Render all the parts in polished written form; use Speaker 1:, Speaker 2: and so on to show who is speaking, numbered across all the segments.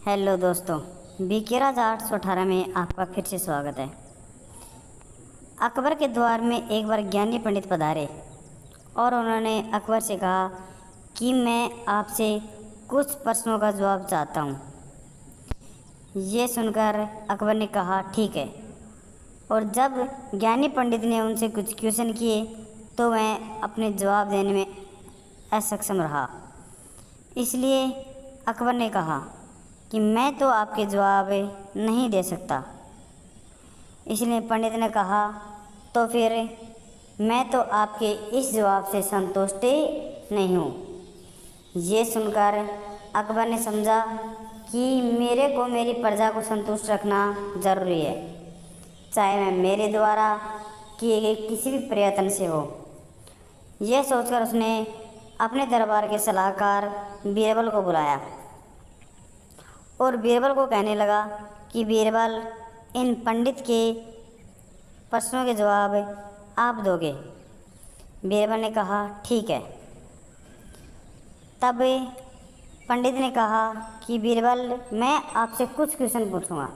Speaker 1: Hello दोस्तों, BK राज 818 में आपका फिर से स्वागत है। अकबर के द्वार में एक बार ज्ञानी पंडित पधारे और उन्होंने अकबर से कहा कि मैं आपसे कुछ प्रश्नों का जवाब चाहता हूँ। ये सुनकर अकबर ने कहा ठीक है, और जब ज्ञानी पंडित ने उनसे कुछ क्वेश्चन किए तो वह अपने जवाब देने में असक्षम रहा। इसलिए अकबर ने कहा कि मैं तो आपके जवाब नहीं दे सकता। इसलिए पंडित ने कहा तो फिर मैं तो आपके इस जवाब से संतुष्ट नहीं हूँ। ये सुनकर अकबर ने समझा कि मेरे को मेरी प्रजा को संतुष्ट रखना ज़रूरी है, चाहे मैं मेरे द्वारा किए गए किसी भी प्रयत्न से हो। यह सोचकर उसने अपने दरबार के सलाहकार बीरबल को बुलाया और बीरबल को कहने लगा कि बीरबल, इन पंडित के प्रश्नों के जवाब आप दोगे। बीरबल ने कहा ठीक है। तब पंडित ने कहा कि बीरबल, मैं आपसे कुछ क्वेश्चन पूछूंगा,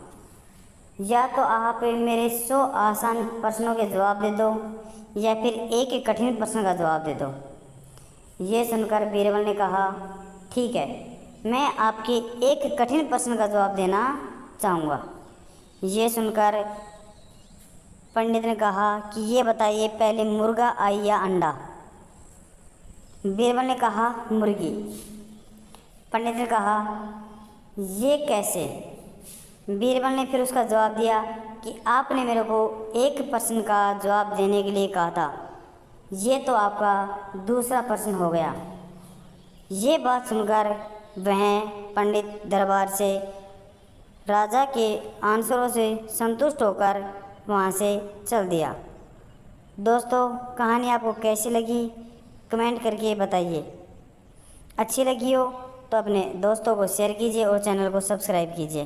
Speaker 1: या तो आप मेरे 100 आसान प्रश्नों के जवाब दे दो या फिर एक कठिन प्रश्न का जवाब दे दो। ये सुनकर बीरबल ने कहा ठीक है, मैं आपके एक कठिन प्रश्न का जवाब देना चाहूँगा। ये सुनकर पंडित ने कहा कि ये बताइए, पहले मुर्गा आई या अंडा? बीरबल ने कहा मुर्गी। पंडित ने कहा ये कैसे? बीरबल ने फिर उसका जवाब दिया कि आपने मेरे को एक प्रश्न का जवाब देने के लिए कहा था, ये तो आपका दूसरा प्रश्न हो गया। ये बात सुनकर वह पंडित दरबार से राजा के आंसरों से संतुष्ट होकर वहाँ से चल दिया। दोस्तों, कहानी आपको कैसी लगी कमेंट करके बताइए। अच्छी लगी हो तो अपने दोस्तों को शेयर कीजिए और चैनल को सब्सक्राइब कीजिए।